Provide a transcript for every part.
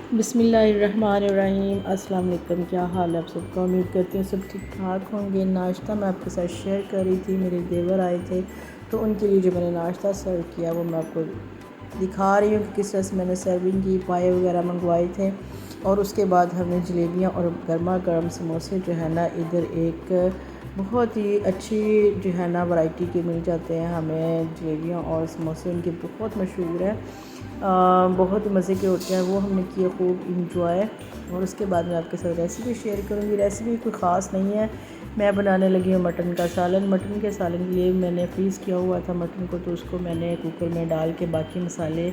बिस्मिल्लाहिर्रहमानिर्रहीम। अस्सलाम वालेकुम। क्या हाल है आप सबका? उम्मीद करती हूँ सब ठीक ठाक होंगे। नाश्ता मैं आपके साथ शेयर कर रही थी, मेरे देवर आए थे तो उनके लिए जो मैंने नाश्ता सर्व किया वो मैं आपको दिखा रही हूँ कि किस तरह से मैंने सर्विंग की। पाए वगैरह मंगवाए थे और उसके बाद हमने जलेबियाँ और गर्मा गर्म समोसे जो है ना, इधर एक बहुत ही अच्छी जो है ना वैरायटी के मिल जाते हैं हमें। जलेबियाँ और समोसे उनके बहुत मशहूर है, बहुत मज़े के होते हैं। वो हमने किया खूब इंजॉय। और उसके बाद मैं आपके साथ रेसिपी शेयर करूँगी। रेसिपी कोई ख़ास नहीं है, मैं बनाने लगी हूँ मटन का सालन। मटन के सालन के लिए मैंने फ्रीज़ किया हुआ था मटन को, तो उसको मैंने कुकर में डाल के बाकी मसाले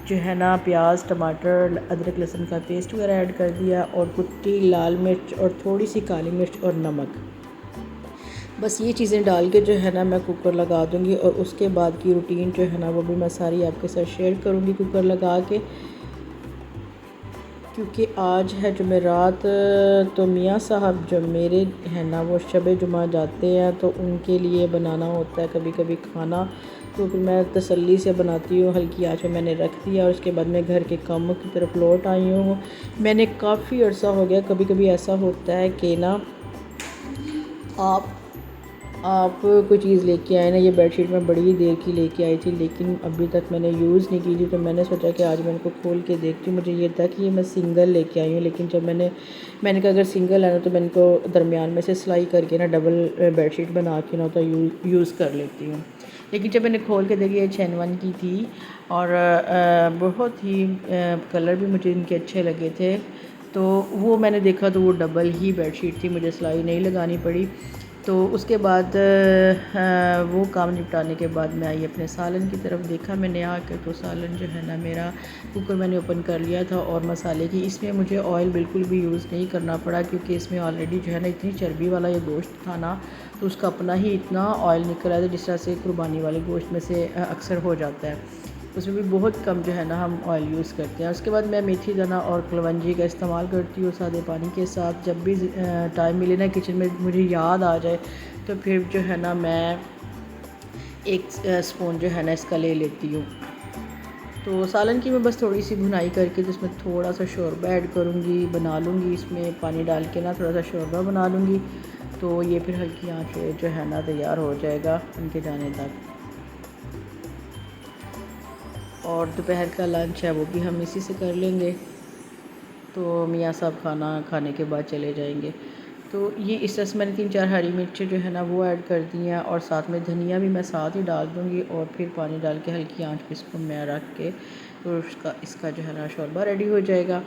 जो है ना, प्याज, टमाटर, अदरक लहसुन का पेस्ट वगैरह ऐड कर दिया और कुटी लाल मिर्च और थोड़ी सी काली मिर्च और नमक, बस ये चीज़ें डाल के जो है ना मैं कुकर लगा दूँगी। और उसके बाद की रूटीन जो है ना वो भी मैं सारी आपके साथ शेयर करूँगी कुकर लगा के, क्योंकि आज है जुमेरात। तो मियाँ साहब जो मेरे हैं ना वो शब जुमा जाते हैं, तो उनके लिए बनाना होता है कभी कभी खाना। तो फिर मैं तसल्ली से बनाती हूँ, हल्की आँच में मैंने रख दिया और उसके बाद मैं घर के कामों की तरफ लौट आई हूँ। मैंने काफ़ी अर्सा हो गया, कभी कभी ऐसा होता है कि ना आप कोई चीज़ लेके आए ना, ये बेडशीट मैं बड़ी देर की लेके आई थी लेकिन अभी तक मैंने यूज़ नहीं की थी, तो मैंने सोचा कि आज मैं इनको खोल के देखती हूँ। मुझे ये था कि ये मैं सिंगल लेके आई हूँ, लेकिन जब मैंने कहा अगर सिंगल है ना तो मैं इनको दरमियान में से सिलाई करके ना डबल बेडशीट बना के ना तो यूज़ कर लेती हूँ। लेकिन जब मैंने खोल के देखी ये चैनवन की थी और बहुत ही कलर भी मुझे इनके अच्छे लगे थे, तो वो मैंने देखा तो वो डबल ही बेडशीट थी, मुझे सिलाई नहीं लगानी पड़ी। तो उसके बाद वो काम निपटाने के बाद मैं आई अपने सालन की तरफ। देखा मैंने आकर तो सालन जो है ना मेरा कुकर मैंने ओपन कर लिया था और मसाले की इसमें मुझे ऑयल बिल्कुल भी यूज़ नहीं करना पड़ा, क्योंकि इसमें ऑलरेडी जो है ना इतनी चर्बी वाला ये गोश्त था ना, तो उसका अपना ही इतना ऑयल निकल आया था, जिस तरह से कुर्बानी वाले गोश्त में से अक्सर हो जाता है। उसमें भी बहुत कम जो है ना हम ऑयल यूज़ करते हैं। उसके बाद मैं मेथी दाना और कलवंजी का इस्तेमाल करती हूँ सादे पानी के साथ। जब भी टाइम मिले ना किचन में मुझे याद आ जाए तो फिर जो है ना मैं एक स्पून जो है ना इसका ले लेती हूँ। तो सालन की मैं बस थोड़ी सी भुनाई करके तो इसमें थोड़ा सा शोरबा ऐड करूँगी, बना लूँगी। इसमें पानी डाल के ना थोड़ा सा शोरबा बना लूँगी, तो ये फिर हल्की आँच पे जो है ना तैयार हो जाएगा उनके जाने तक। और दोपहर का लंच है वो भी हम इसी से कर लेंगे, तो मियाँ साहब खाना खाने के बाद चले जाएंगे। तो ये इस तरह से मैंने 3-4 हरी मिर्चें जो है ना वो ऐड कर दी हैं और साथ में धनिया भी मैं साथ ही डाल दूँगी और फिर पानी डाल के हल्की आंच पे इसको मैं रख के तो इसका जो है ना शोरबा रेडी हो जाएगा।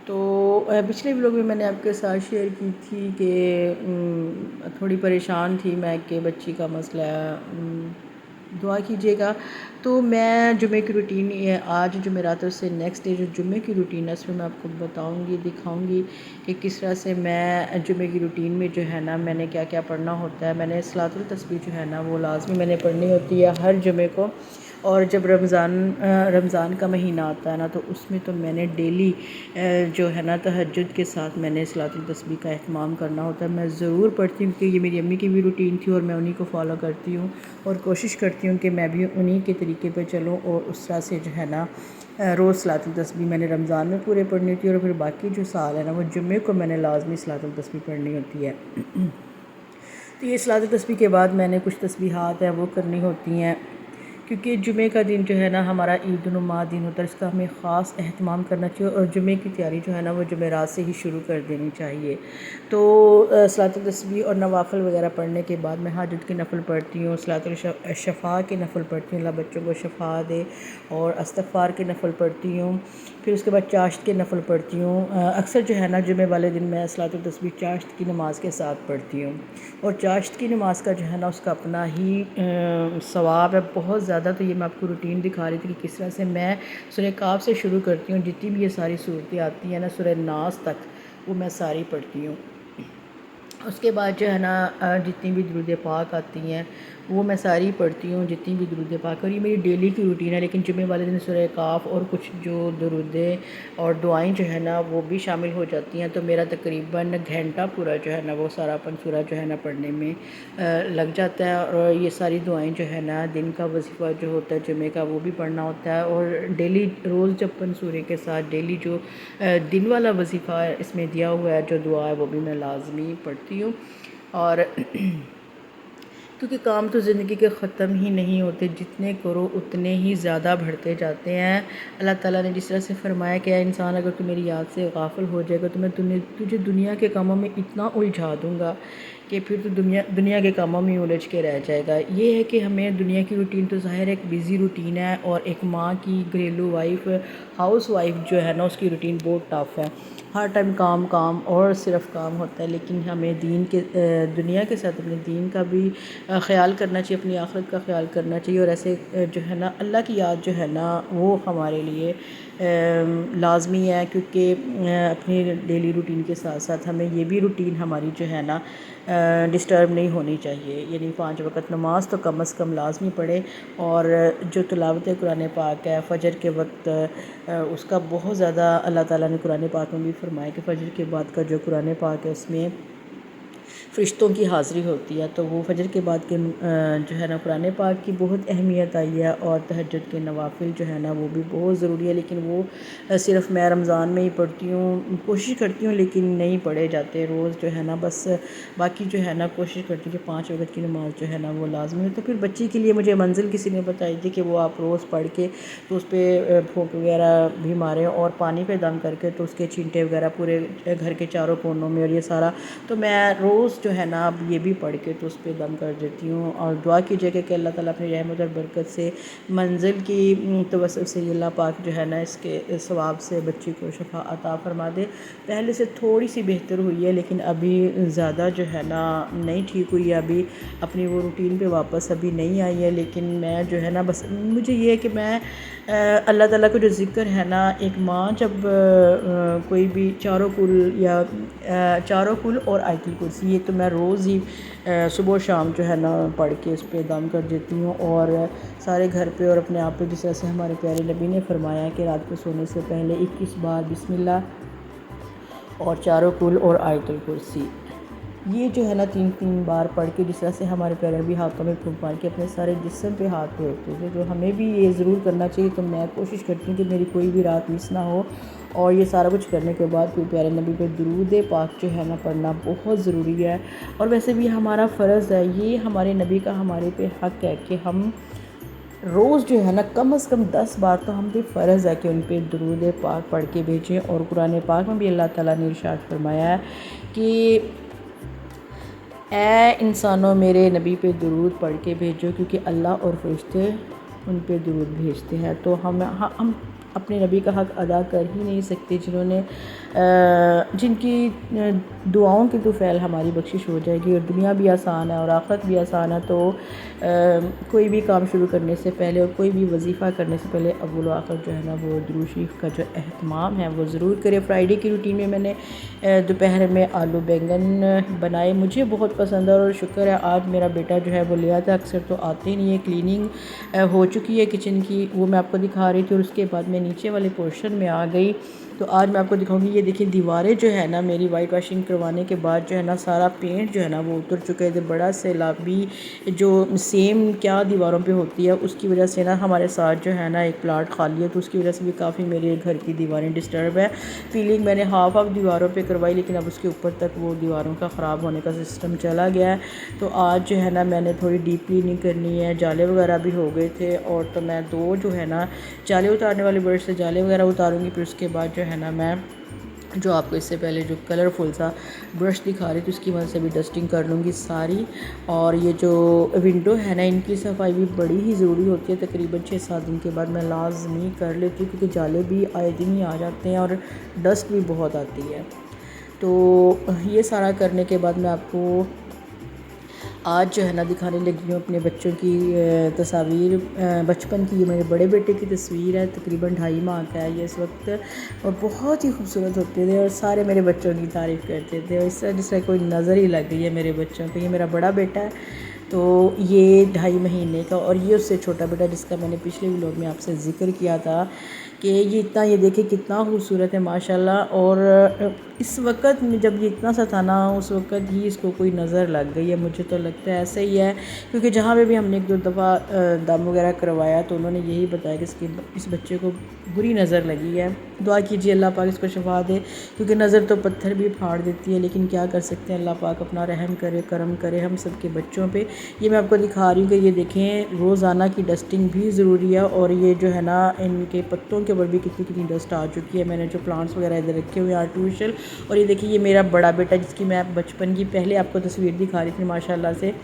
तो पिछले व्लॉग में मैंने आपके साथ शेयर की थी कि थोड़ी परेशान थी मैं कि बच्ची का मसला, दुआ कीजिएगा। तो मैं जुमे की रूटीन आज जुमेरात से नेक्स्ट डे जो जुमे की रूटीन है उसमें मैं आपको बताऊंगी, दिखाऊंगी कि किस तरह से मैं जुमे की रूटीन में जो है ना मैंने क्या क्या पढ़ना होता है। मैंने सलातुल तस्बीह जो है ना वो लाजमी मैंने पढ़नी होती है हर जुमे को। और जब रमज़ान का महीना आता है ना तो उसमें तो मैंने डेली जो है ना तहज्जुद के साथ मैंने सलातुल तस्बीह का एहतमाम करना होता है। मैं ज़रूर पढ़ती हूँ क्योंकि ये मेरी अम्मी की भी रूटीन थी और मैं उन्हीं को फॉलो करती हूँ और कोशिश करती हूँ कि मैं भी उन्हीं के तरीके पर चलूँ। और उस तरह से जो है ना रोज़ सलातुल तस्बीह मैंने रमज़ान में पूरे पढ़नी होती है और फिर बाकी जो साल है ना वो जुम्मे को मैंने लाजमी सलातुल तस्बीह पढ़नी होती है। तो ये सलातुल तस्बीह के बाद मैंने कुछ तस्बीहात हैं वो करनी होती हैं, क्योंकि जुमे का दिन जो है ना हमारा ईद नुमा दिन होता है, इसका हमें ख़ास एहतमाम करना चाहिए और जुमे की तैयारी जो है ना वो जुमेरात से ही शुरू कर देनी चाहिए। तो सलातुल तस्बीह और नवाफ़िल वगैरह पढ़ने के बाद मैं हाजत की नफल पढ़ती हूँ, सलातुल शफ़ा की नफल पढ़ती हूँ, अल्लाह बच्चों को शफ़ा दे, और इस्तग़फ़ार की नफल पढ़ती हूँ। फिर उसके बाद चाश्त की नफल पढ़ती हूँ। अक्सर जो है ना जुमे वाले दिन मैं सलातुल तस्बीह चाश्त की नमाज़ के साथ पढ़ती हूँ और चाश्त की नमाज़ का जो है ना उसका अपना ही सवाब है बहुत ज़्यादा। तो ये मैं आपको रूटीन दिखा रही थी कि किस तरह से मैं सूरह काफ से शुरू करती हूँ, जितनी भी ये सारी सूरतें आती हैं ना सूरह नास तक वो मैं सारी पढ़ती हूँ। उसके बाद जो है ना जितनी भी दुरूद पाक आती हैं वो मैं सारी पढ़ती हूँ, जितनी भी दुरूद पाक, और ये मेरी डेली की रूटीन है। लेकिन जुमे वाले दिन सूरह काफ और कुछ जो दुरूदें और दुआएं जो है ना वो भी शामिल हो जाती हैं। तो मेरा तकरीबन घंटा पूरा जो है ना वो सारापन सूरा जो है ना पढ़ने में लग जाता है। और ये सारी दुआएं जो है ना दिन का वजीफ़ा जो होता है जुमे का वो भी पढ़ना होता है। और डेली रोज़ जब अपन सूरे के साथ डेली जो दिन वाला वजीफ़ा इसमें दिया हुआ है जो दुआ है वो भी मैं लाजमी पढ़ती हूँ। और क्योंकि काम तो ज़िंदगी के ख़त्म ही नहीं होते, जितने करो उतने ही ज़्यादा बढ़ते जाते हैं। अल्लाह ताला ने जिस तरह से फरमाया कि इंसान अगर तू मेरी याद से गाफिल हो जाएगा तो मैं तुझे दुनिया के कामों में इतना उलझा दूँगा कि फिर तो दुनिया के कामों में उलझ के रह जाएगा। ये है कि हमें दुनिया की रूटीन तो ज़ाहिर एक बिज़ी रूटीन है, और एक माँ की घरेलू वाइफ हाउस वाइफ जो है ना उसकी रूटीन बहुत टफ़ है। हर टाइम काम काम और सिर्फ काम होता है। लेकिन हमें दुनिया के साथ अपने दीन का भी ख़्याल करना चाहिए, अपनी आखिरत का ख़्याल करना चाहिए। और ऐसे जो है ना अल्लाह की याद जो है ना वो हमारे लिए लाजमी है, क्योंकि अपनी डेली रूटीन के साथ साथ हमें ये भी रूटीन हमारी जो है ना डिस्टर्ब नहीं होनी चाहिए। यानी 5 वक़्त नमाज़ तो कम से कम लाजमी पढ़े। और जो तिलावत कुरान पाक है फ़जर के वक्त उसका बहुत ज़्यादा अल्लाह ताला ने कुरान पाक में भी फरमाया कि फ़जर के बाद का जो कुरान पाक है उसमें फ़रिश्तों की हाज़िरी होती है। तो वो फ़जर के बाद के जो है ना कुरान पाक की बहुत अहमियत आई है। और तहज्जुद के नवाफिल जो है ना वो भी बहुत ज़रूरी है। लेकिन वो सिर्फ़ मैं रमज़ान में ही पढ़ती हूँ, कोशिश करती हूँ लेकिन नहीं पढ़े जाते रोज़ जो है ना। बस बाकी जो है ना कोशिश करती हूँ कि 5 वक़्त की नमाज़ जो है ना वो लाजमी हो। तो फिर बच्ची के लिए मुझे मंजिल किसी ने बताई थी कि वो आप रोज़ पढ़ के तो उस पर फूंक वगैरह भी मारें और पानी पे दम करके तो उसके छींटे वगैरह पूरे घर के चारों कोनों में, और ये सारा तो मैं रोज़ जो है ना अब ये भी पढ़ के तो उस पर दम कर देती हूँ। और दुआ कीजिएगा कि अल्लाह ताला अपनी रहमत और बरकत से मंजिल की तवस्सुल से अल्लाह पाक जो है ना इसके सवाब से बच्ची को शफा अता फरमा दे। पहले से थोड़ी सी बेहतर हुई है लेकिन अभी ज़्यादा जो है ना नहीं ठीक हुई है, अभी अपनी वो रूटीन पे वापस अभी नहीं आई है। लेकिन मैं जो है ना बस मुझे ये है कि मैं अल्लाह ताला का जो ज़िक्र है ना, एक माँ जब कोई भी चारों कुल और आयतुल कुर्सी, ये तो मैं रोज़ ही सुबह शाम जो है ना पढ़ के उस पर दम कर देती हूँ। और सारे घर पे और अपने आप पे जिस तरह से हमारे प्यारे नबी ने फरमाया कि रात को सोने से पहले 21 बार बिस्मिल्लाह और चारों कुल और आयतुल कुर्सी, ये जो है ना 3-3 बार पढ़ के जिस तरह से हमारे प्यारे नबी हाथों में फूंक मार के अपने सारे जिस्म पे हाथ फेरते थे, तो हमें भी ये ज़रूर करना चाहिए। तो मैं कोशिश करती हूँ कि मेरी कोई भी रात मिस ना हो। और ये सारा कुछ करने के बाद फिर प्यारे नबी पे दुरूद पाक जो है ना पढ़ना बहुत ज़रूरी है। और वैसे भी हमारा फ़र्ज़ है, ये हमारे नबी का हमारे पे हक़ है कि हम रोज़ जो है ना कम से कम 10 बार तो हम पे फ़र्ज़ है कि उन पे दुरूद पाक पढ़ के भेजें। और कुरान पाक में भी अल्लाह ताला ने इरशाद फरमाया है कि ऐ इंसानों मेरे नबी पे दुरूद पढ़ के भेजो, क्योंकि अल्लाह और फरिश्ते उन पे दुरूद भेजते हैं। तो हम अपने नबी का हक़ अदा कर ही नहीं सकते, जिनकी दुआओं की तो फ़ैल हमारी बख्शिश हो जाएगी और दुनिया भी आसान है और आखिरत भी आसान है। तो कोई भी काम शुरू करने से पहले और कोई भी वजीफ़ा करने से पहले अव्वल आखिर जो है ना वो दुरूद शरीफ का जो एहतमाम है वो ज़रूर करें। फ्राइडे की रूटीन में मैंने दोपहर में आलू बैंगन बनाए, मुझे बहुत पसंद है और शुक्र है आज मेरा बेटा जो है वो ले आता है, अक्सर तो आते ही नहीं है। क्लीनिंग हो चुकी है किचन की, वो मैं आपको दिखा रही थी। और उसके बाद मैं नीचे वाले पोर्शन में आ गई तो आज मैं आपको दिखाऊंगी। ये देखिए दीवारें जो है ना मेरी वाइट वाशिंग करवाने के बाद जो है ना सारा पेंट जो है ना वो उतर चुका है। बड़ा सैलाबी जो सेम क्या दीवारों पे होती है उसकी वजह से ना हमारे साथ जो है ना एक प्लाट खाली है, तो उसकी वजह से भी काफ़ी मेरे घर की दीवारें डिस्टर्ब है। फीलिंग मैंने हाफ दीवारों पे करवाई, लेकिन अब उसके ऊपर तक वो दीवारों का ख़राब होने का सिस्टम चला गया है। तो आज जो है ना मैंने थोड़ी डीप क्लीनिंग करनी है, जाले वगैरह भी हो गए थे। और तो मैं 2 जो है ना जाले उतारने वाले ब्रश से जाले वगैरह उतारूँगी। फिर उसके बाद जो है ना मैं जो आपको इससे पहले जो कलरफुल सा ब्रश दिखा रही थी उसकी मदद से भी डस्टिंग कर लूँगी सारी। और ये जो विंडो है ना इनकी सफाई भी बड़ी ही ज़रूरी होती है, तकरीबन 6-7 दिन के बाद मैं लाजमी कर लेती हूँ, क्योंकि जाले भी आए दिन ही आ जाते हैं और डस्ट भी बहुत आती है। तो ये सारा करने के बाद मैं आपको आज जो है ना दिखाने लगी हूँ अपने बच्चों की तस्वीर बचपन की। ये मेरे बड़े बेटे की तस्वीर है, तकरीबन 2.5 माह का है ये इस वक्त, और बहुत ही खूबसूरत होते थे और सारे मेरे बच्चों की तारीफ़ करते थे और इस तरह जिस तरह कोई नज़र ही लग गई है मेरे बच्चों को। ये मेरा बड़ा बेटा है, तो ये 2.5 महीने का, और ये उससे छोटा बेटा जिसका मैंने पिछले व्लॉग में आपसे ज़िक्र किया था कि ये देखिए कितना खूबसूरत है माशाल्लाह। और इस वक्त जब ये इतना सा था ना, उस वक्त ही इसको कोई नज़र लग गई है, मुझे तो लगता है ऐसे ही है, क्योंकि जहाँ पे भी हमने 1-2 दफ़ा दम वगैरह करवाया तो उन्होंने यही बताया कि इस बच्चे को बुरी नज़र लगी है। दुआ कीजिए अल्लाह पाक इसको शिफा दे, क्योंकि नज़र तो पत्थर भी फाड़ देती है, लेकिन क्या कर सकते हैं, अल्लाह पाक अपना रहम करे, करम करे हम सब के बच्चों पे। ये मैं आपको दिखा रही हूँ कि ये देखें रोज़ाना की डस्टिंग भी ज़रूरी है, और ये जो है ना इनके पत्तों के ऊपर भी कितनी कितनी डस्ट आ चुकी है। मैंने जो प्लांट्स वगैरह इधर रखे हुए हैं आर्टिफिशियल, और ये देखिए ये मेरा बड़ा बेटा जिसकी मैं बचपन की पहले आपको तस्वीर दिखा रही थी, माशाल्लाह से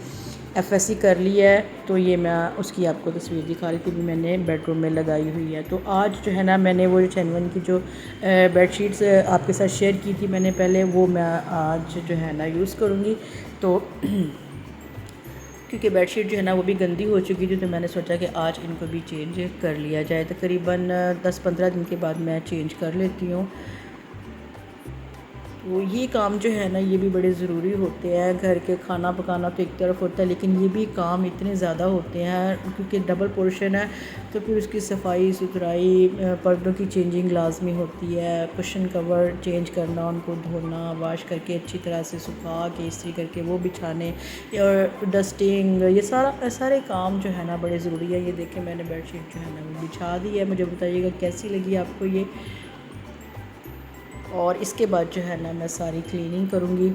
एफएससी कर ली है, तो ये मैं उसकी आपको तस्वीर दिखा रही थी, भी मैंने बेडरूम में लगाई हुई है। तो आज जो है ना मैंने वो चैनवन की जो बेडशीट्स आपके साथ शेयर की थी मैंने पहले, वो मैं आज जो है ना यूज़ करूँगी। तो क्योंकि बेडशीट जो है ना वो भी गंदी हो चुकी थी, तो मैंने सोचा कि आज इनको भी चेंज कर लिया जाए। तकरीबन 10-15 दिन के बाद मैं चेंज कर लेती हूँ। तो ये काम जो है ना ये भी बड़े ज़रूरी होते हैं। घर के खाना पकाना तो एक तरफ होता है, लेकिन ये भी काम इतने ज़्यादा होते हैं क्योंकि डबल पोर्शन है, तो फिर उसकी सफाई सुथराई, पर्दों की चेंजिंग लाजमी होती है, कुशन कवर चेंज करना, उनको धोना, वाश करके अच्छी तरह से सुखा के इस्त्री करके वो बिछाने, और डस्टिंग, ये सारे काम जो है ना बड़े ज़रूरी है। ये देखें मैंने बेडशीट जो है ना वो बिछा दी है, मुझे बताइएगा कैसी लगी आपको ये। और इसके बाद जो है ना मैं सारी क्लीनिंग करूँगी।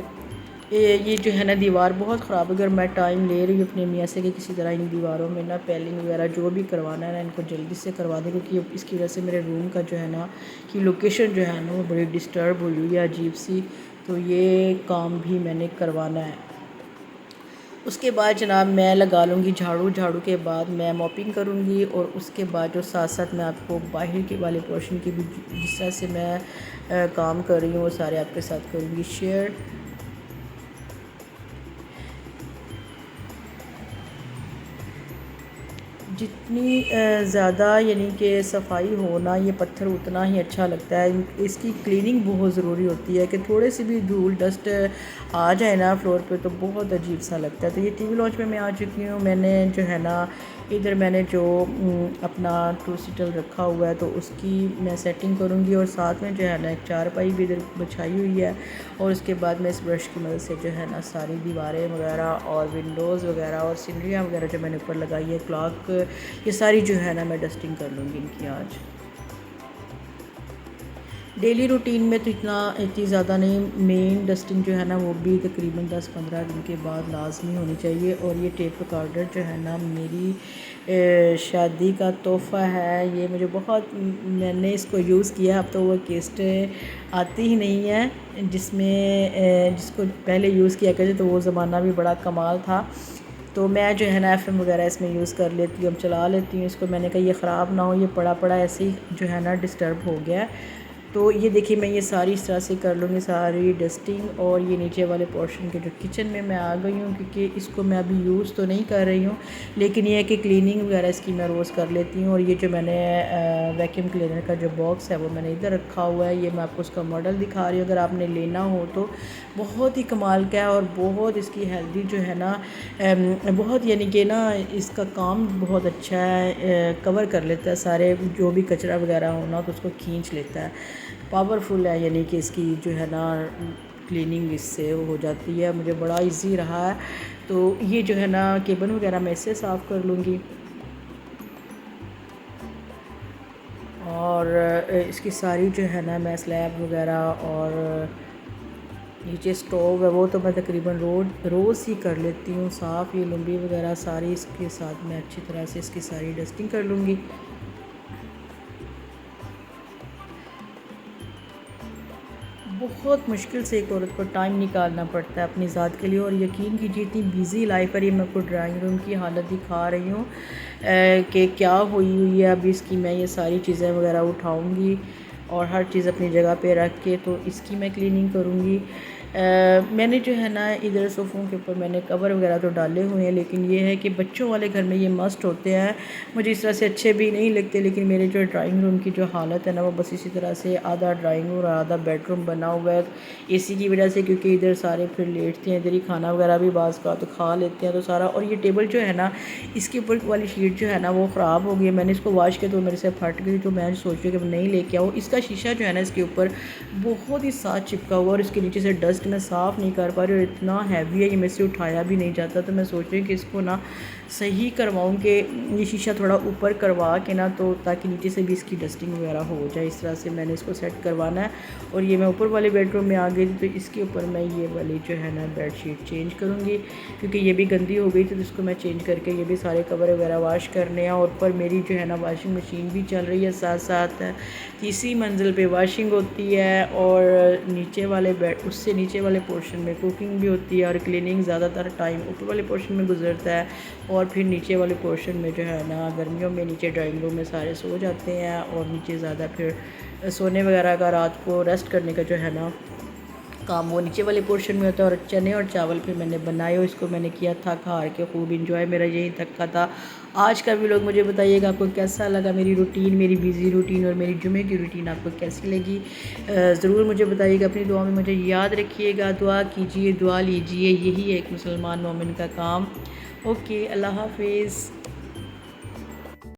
ये जो है ना दीवार बहुत ख़राब है, अगर मैं टाइम ले रही हूँ अपने मियाँ से कि किसी तरह इन दीवारों में ना पेलिंग वगैरह जो भी करवाना है ना इनको जल्दी से करवा दें, क्योंकि इसकी वजह से मेरे रूम का जो है ना कि लोकेशन जो है ना वो बड़ी डिस्टर्ब हुई हुई है अजीब सी, तो ये काम भी मैंने करवाना है। उसके बाद जनाब मैं लगा लूँगी झाड़ू, झाड़ू के बाद मैं मॉपिंग करूँगी, और उसके बाद जो साथ साथ मैं आपको बाहर के वाले पोर्शन की भी जिस तरह से मैं काम कर रही हूँ वो सारे आपके साथ करूँगी शेयर। जितनी ज़्यादा यानी कि सफाई होना, ये पत्थर उतना ही अच्छा लगता है। इसकी क्लीनिंग बहुत ज़रूरी होती है कि थोड़े से भी धूल डस्ट आ जाए ना फ्लोर पे तो बहुत अजीब सा लगता है। तो ये टीवी लॉन्च में मैं आ चुकी हूँ। मैंने जो है ना इधर मैंने जो अपना 2 सीटर रखा हुआ है तो उसकी मैं सेटिंग करूँगी, और साथ में जो है ना एक चारपाई भी इधर बिछाई हुई है, और उसके बाद मैं इस ब्रश की मदद से जो है ना सारी दीवारें वगैरह और विंडोज़ वगैरह और सीनरियाँ वगैरह जो मैंने ऊपर लगाई है, क्लॉक, ये सारी जो है ना मैं डस्टिंग कर लूँगी इनकी आज। डेली रूटीन में तो इतनी ज़्यादा नहीं, मेन डस्टिंग जो है ना वो भी तकरीबन 10-15 दिन के बाद लाजमी होनी चाहिए। और ये टेप रिकॉर्डर जो है ना मेरी शादी का तोहफ़ा है, ये मुझे बहुत, मैंने इसको यूज़ किया। अब तो वो केस्ट आती ही नहीं है जिसको पहले यूज़ किया करते, तो वो ज़माना भी बड़ा कमाल था। तो मैं जो है ना FM वगैरह इसमें यूज़ कर लेती हूँ, चला लेती हूँ इसको। मैंने कहा ये ख़राब ना हो, ये पड़ा पड़ा ऐसे ही जो है ना डिस्टर्ब हो गया है। तो ये देखिए मैं ये सारी इस तरह से कर लूँगी सारी डस्टिंग। और ये नीचे वाले पोर्शन के जो किचन में मैं आ गई हूँ, क्योंकि इसको मैं अभी यूज़ तो नहीं कर रही हूँ, लेकिन ये है कि क्लीनिंग वगैरह इसकी मैं रोज़ कर लेती हूँ। और ये जो मैंने वैक्यूम क्लीनर का जो बॉक्स है वो मैंने इधर रखा हुआ है, ये मैं आपको उसका मॉडल दिखा रही हूँ। अगर आपने लेना हो तो बहुत ही कमाल का है, और बहुत इसकी हेल्दी जो है ना बहुत, यानी कि ना इसका काम बहुत अच्छा है, कवर कर लेता है सारे जो भी कचरा वगैरह होना तो उसको खींच लेता है, पावरफुल है, यानी कि इसकी जो है ना क्लीनिंग इससे हो जाती है। मुझे बड़ा इजी रहा है। तो ये जो है ना केबल वगैरह मैं इससे साफ़ कर लूँगी, और इसकी सारी जो है ना मैं स्लैब वगैरह और नीचे स्टोव है वो तो मैं तकरीबन रोज़ ही कर लेती हूँ साफ़। ये लुम्बी वगैरह सारी इसके साथ मैं अच्छी तरह से इसकी सारी डस्टिंग कर लूँगी। बहुत मुश्किल से एक औरत को टाइम निकालना पड़ता है अपनी ज़ात के लिए, और यकीन कीजिए इतनी बिज़ी लाइफ है। ये मैं आपको ड्राइंग रूम की हालत दिखा रही हूँ कि क्या हुई है। अभी इसकी मैं ये सारी चीज़ें वगैरह उठाऊँगी और हर चीज़ अपनी जगह पे रख के तो इसकी मैं क्लीनिंग करूँगी। मैंने जो है ना इधर सोफ़ों के ऊपर मैंने कवर वगैरह तो डाले हुए हैं, लेकिन ये है कि बच्चों वाले घर में ये मस्ट होते हैं। मुझे इस तरह से अच्छे भी नहीं लगते, लेकिन मेरे जो ड्राइंग रूम की जो हालत है ना वो बस इसी तरह से, आधा ड्राइंग रूम और आधा बेडरूम बना हुआ है एसी की वजह से, क्योंकि इधर सारे फिर लेटते हैं, इधर ही खाना वगैरह भी बाज़ का तो खा लेते हैं तो सारा। और ये टेबल जो है ना इसके ऊपर वाली शीट जो है ना वो ख़राब हो गई है, मैंने इसको वॉश किया तो मेरे से फट गई, तो मैं सोच रही हूँ कि नहीं लेके आऊँ। इसका शीशा जो है ना इसके ऊपर बहुत ही साथ चिपका हुआ और इसके नीचे से डस्ट मैं साफ़ नहीं कर पा रही, और इतना हैवी है कि मेरे से उठाया भी नहीं जाता। तो मैं सोच रही हूँ कि इसको ना सही करवाऊँ कि ये शीशा थोड़ा ऊपर करवा के ना, तो ताकि नीचे से भी इसकी डस्टिंग वगैरह हो जाए। इस तरह से मैंने इसको सेट करवाना है। और ये मैं ऊपर वाले बेडरूम में आ गई थी, तो इसके ऊपर मैं ये वाली जो है ना बेडशीट चेंज करूँगी, क्योंकि ये भी गंदी हो गई थी, तो इसको मैं चेंज करके ये भी सारे कवर वगैरह वॉश करने हैं। और ऊपर मेरी जो है ना वॉशिंग मशीन भी चल रही है, साथ साथ तीसरी मंजिल पे वॉशिंग होती है, और नीचे वाले बेड, उससे नीचे वाले पोर्शन में कुकिंग भी होती है, और क्लीनिंग ज़्यादातर टाइम ऊपर वाले पोर्शन में गुजरता है। और फिर नीचे वाले पोर्शन में जो है ना गर्मियों में नीचे ड्राइंग रूम में सारे सो जाते हैं, और नीचे ज़्यादा फिर सोने वगैरह का, रात को रेस्ट करने का जो है ना काम वो नीचे वाले पोर्शन में होता है। और चने और चावल फिर मैंने बनाए, और इसको मैंने किया था खा के खूब इंजॉय, मेरा यही तक का था आज का भी। लोग मुझे बताइएगा आपको कैसा लगा मेरी रूटीन, मेरी बिज़ी रूटीन और मेरी जुमे की रूटीन आपको कैसी लगी, ज़रूर मुझे बताइएगा। अपनी दुआ में मुझे याद रखिएगा, दुआ कीजिए, दुआ लीजिए, यही है एक मुसलमान मोमिन का काम। ओके, अल्लाह हाफिज़।